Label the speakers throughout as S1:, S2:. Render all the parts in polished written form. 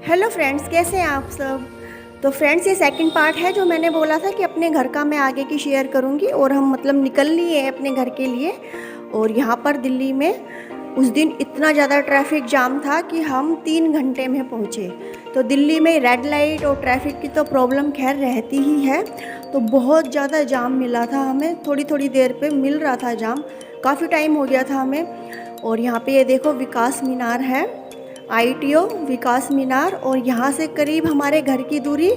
S1: Hello friends, कैसे हैं आप सब। तो फ्रेंड्स, ये सेकंड पार्ट है जो मैंने बोला था कि अपने घर का मैं आगे की शेयर करूंगी। और हम मतलब निकल लिए हैं अपने घर के लिए। और यहाँ पर दिल्ली में उस दिन इतना ज़्यादा ट्रैफिक जाम था कि हम 3 घंटे में पहुँचे। तो दिल्ली में रेड लाइट और ट्रैफिक की तो प्रॉब्लम खैर रहती ही है। तो बहुत ज़्यादा जाम मिला था हमें, थोड़ी थोड़ी देर पे मिल रहा था जाम, काफ़ी टाइम हो गया था हमें। और यहाँ पे ये देखो विकास मीनार है, आईटीओ विकास मीनार। और यहाँ से करीब हमारे घर की दूरी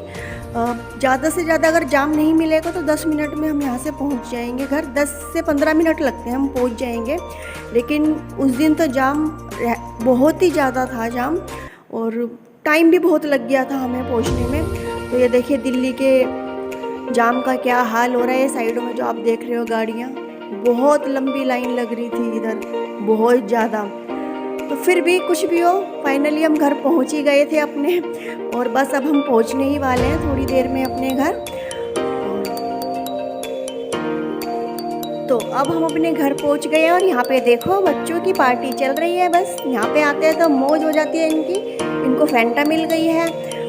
S1: ज़्यादा से ज़्यादा अगर जाम नहीं मिलेगा तो 10 मिनट में हम यहाँ से पहुँच जाएंगे घर। 10 से 15 मिनट लगते हैं, हम पहुँच जाएंगे। लेकिन उस दिन तो जाम बहुत ही ज़्यादा था जाम, और टाइम भी बहुत लग गया था हमें पहुँचने में। तो ये देखिए दिल्ली के जाम का क्या हाल हो रहा है। साइडों में जो आप देख रहे हो गाड़ियाँ, बहुत लंबी लाइन लग रही थी इधर, बहुत ज़्यादा। तो फिर भी कुछ भी हो, फाइनली हम घर पहुंच ही गए थे अपने। और बस अब हम पहुंचने ही वाले हैं थोड़ी देर में अपने घर। तो अब हम अपने घर पहुंच गए हैं और यहाँ पे देखो बच्चों की पार्टी चल रही है। बस यहाँ पे आते हैं तो मौज हो जाती है इनकी। इनको फैंटा मिल गई है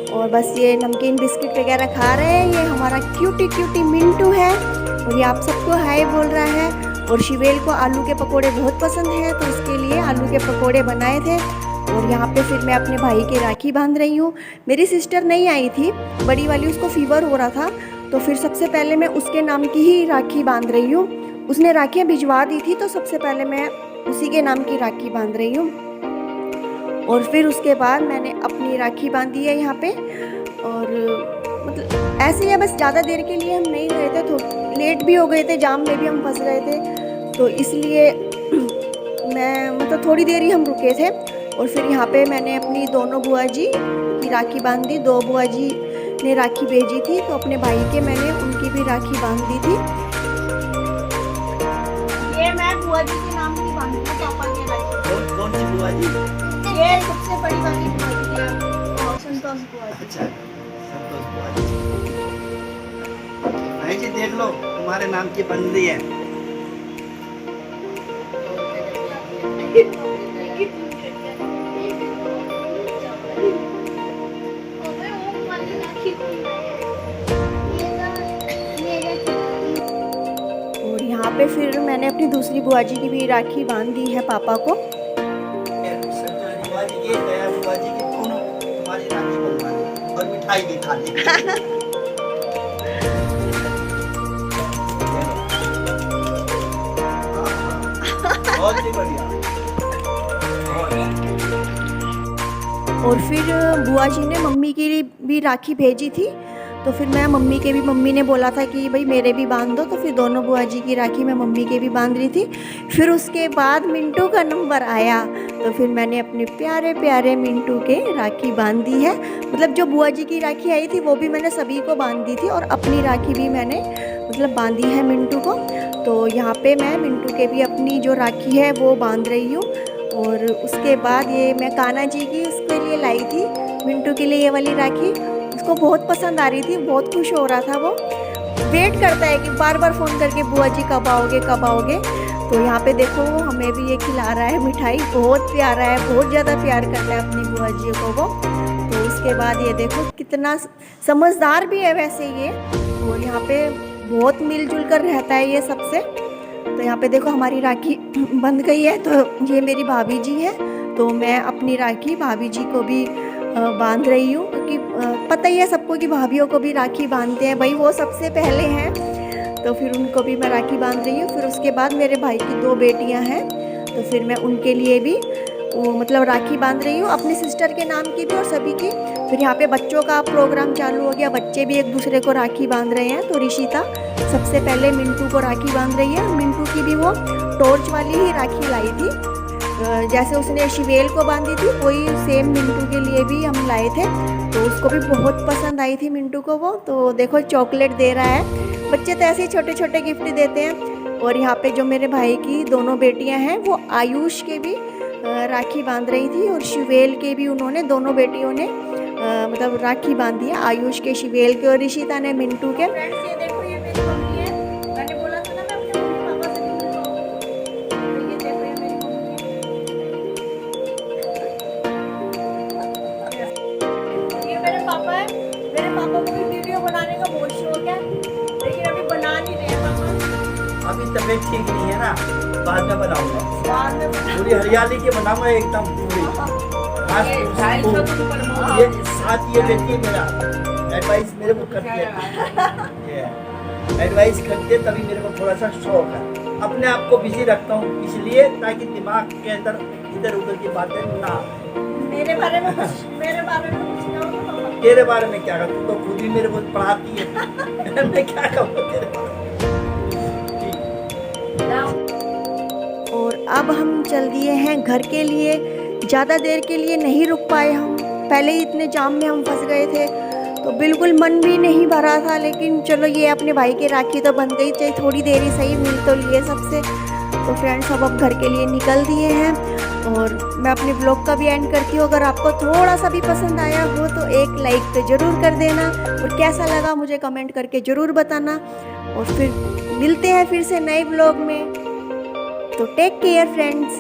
S1: और बस ये नमकीन बिस्किट वगैरह खा रहे हैं। ये हमारा क्यूटी क्यूटी मिंटू है और ये आप सबको हाय बोल रहा है। और शिवेल को आलू के पकोड़े बहुत पसंद है, तो इसके लिए आलू के पकोड़े बनाए थे। और यहाँ पे फिर मैं अपने भाई की राखी बांध रही हूँ। मेरी सिस्टर नहीं आई थी, बड़ी वाली, उसको फीवर हो रहा था। तो फिर सबसे पहले मैं उसके नाम की ही राखी बांध रही हूँ। उसने राखियाँ भिजवा दी थी, तो सबसे पहले मैं उसी के नाम की राखी बांध रही हूँ। और फिर उसके बाद मैंने अपनी राखी बांधी है यहाँ पे। और मतलब ऐसे ही है, बस ज़्यादा देर के लिए हम नहीं गए थे, तो लेट भी हो गए थे, जाम में भी हम फंस गए थे, तो इसलिए मैं मतलब थोड़ी देर ही हम रुके थे। और फिर यहाँ पे मैंने अपनी दोनों बुआ जी की राखी बांध दी। 2 बुआ जी ने राखी भेजी थी, तो अपने भाई के मैंने उनकी भी राखी बांध दी थी। ये मैं बुआ जी के नाम की बांधी हूँ, पापा के राखी।
S2: कौन सी बुआ जी?
S1: ये सबसे बड़ी वाली बुआ जी है, संतोष बुआ जी।
S2: अच्छा, संतोष बुआ जी। भाई जी देख लो, तुम्हारे नाम की बन रही है।
S1: और यहाँ पे फिर मैंने अपनी दूसरी बुआ जी की भी राखी बांध दी है पापा को।
S2: संतोष बुआ जी की, दया बुआ जी की, दोनों तुम्हारी राखी बनवानी और मिठाई भी खानी। बहुत ही बढ़िया।
S1: और फिर बुआ जी ने मम्मी की भी राखी भेजी थी, तो फिर मैं मम्मी के भी, मम्मी ने बोला था कि भाई मेरे भी बांध दो, तो फिर दोनों बुआ जी की राखी मैं मम्मी के भी बांध रही थी। फिर उसके बाद मिंटू का नंबर आया, तो फिर मैंने अपने प्यारे प्यारे मिंटू के राखी बांध दी है। मतलब जो बुआ जी की राखी आई थी वो भी मैंने सभी को बांध दी थी, और अपनी राखी भी मैंने मतलब बांधी है मिंटू को। तो यहाँ पे मैं मिंटू के भी अपनी जो राखी है वो बांध रही हूँ। और उसके बाद ये मैं कान्हा जी की उसके लिए लाई थी, मिंटू के लिए ये वाली राखी। उसको बहुत पसंद आ रही थी, बहुत खुश हो रहा था वो, वेट करता है कि बार बार फ़ोन करके बुआ जी कब आओगे कब आओगे। तो यहाँ पे देखो हमें भी ये खिला रहा है मिठाई, बहुत प्यारा है, बहुत ज़्यादा प्यार करता है अपनी बुआ जी को वो। तो उसके बाद ये देखो कितना समझदार भी है वैसे ये, और यहाँ पे बहुत मिलजुल कर रहता है ये सबसे। तो यहाँ पे देखो हमारी राखी बंध गई है, तो ये मेरी भाभी जी है, तो मैं अपनी राखी भाभी जी को भी बांध रही हूँ, क्योंकि पता ही है सबको कि भाभीयों को भी राखी बांधते हैं भाई, वो सबसे पहले हैं। तो फिर उनको भी मैं राखी बांध रही हूँ। फिर उसके बाद मेरे भाई की 2 बेटियाँ हैं, तो फिर मैं उनके लिए भी वो मतलब राखी बांध रही हूँ, अपनी सिस्टर के नाम की भी और सभी की। फिर यहाँ पे बच्चों का प्रोग्राम चालू हो गया, बच्चे भी एक दूसरे को राखी बांध रहे हैं। तो ऋषिता सबसे पहले मिंटू को राखी बांध रही है। मिंटू की भी वो टॉर्च वाली ही राखी लाई थी, जैसे उसने शिवेल को बांधी थी वही सेम मिंटू के लिए भी हम लाए थे। तो उसको भी बहुत पसंद आई थी मिंटू को वो। तो देखो चॉकलेट दे रहा है, बच्चे तो ऐसे ही छोटे छोटे गिफ्ट देते हैं। और यहाँ पे जो मेरे भाई की दोनों बेटियां हैं वो आयुष के भी राखी बांध रही थी, और शिवेल के भी उन्होंने, दोनों बेटियों ने मतलब राखी बांधी है, आयुष के, शिवेल के, और ऋषिता ने मिंटू के। फ्रेंड्स ये देखो, ये मेरी मम्मी है, मैंने बोला था ना मैं अपने मम्मी पापा से दूर रहूंगी। तो ये देखो ये मेरी मम्मी है। पापा है, मेरे पापा को भी वीडियो बनाने का बहुत शौक है, लेकिन अभी बना नहीं रहे पापा।
S2: अभी तबीयत ठीक नहीं है ना, बाद में बनाऊंगा।
S1: बाद में
S2: पूरी हरियाली के बनाऊंगा एकदम पूरी। ये साथ ये बेटी है मेरा, एडवाइस मेरे को करती है, एडवाइस करती है, तभी मेरे को थोड़ा सा शौक है। अपने आप को बिजी रखता हूँ इसलिए, ताकि दिमाग के अंदर इधर उधर की बातें ना आए।
S1: मेरे बारे में कुछ कहो तो पापा।
S2: तेरे बारे में क्या कहूँ, तू तो खुद ही मेरे को पढ़ाती है। मैं क्या कहूँ तेरे बारे में।
S1: और अब हम चल दिए हैं घर के लिए। ज़्यादा देर के लिए नहीं रुक पाए हम, पहले ही इतने जाम में हम फंस गए थे, तो बिल्कुल मन भी नहीं भरा था। लेकिन चलो, ये अपने भाई की राखी तो बन गई, चाहे थोड़ी देर ही सही, मिल तो लिए सबसे। तो फ्रेंड्स, अब घर के लिए निकल दिए हैं और मैं अपने ब्लॉग का भी एंड करती हूँ। अगर आपको थोड़ा सा भी पसंद आया हो तो एक लाइक तो ज़रूर कर देना, और कैसा लगा मुझे कमेंट करके ज़रूर बताना। और फिर मिलते हैं फिर से नए ब्लॉग में। तो टेक केयर फ्रेंड्स।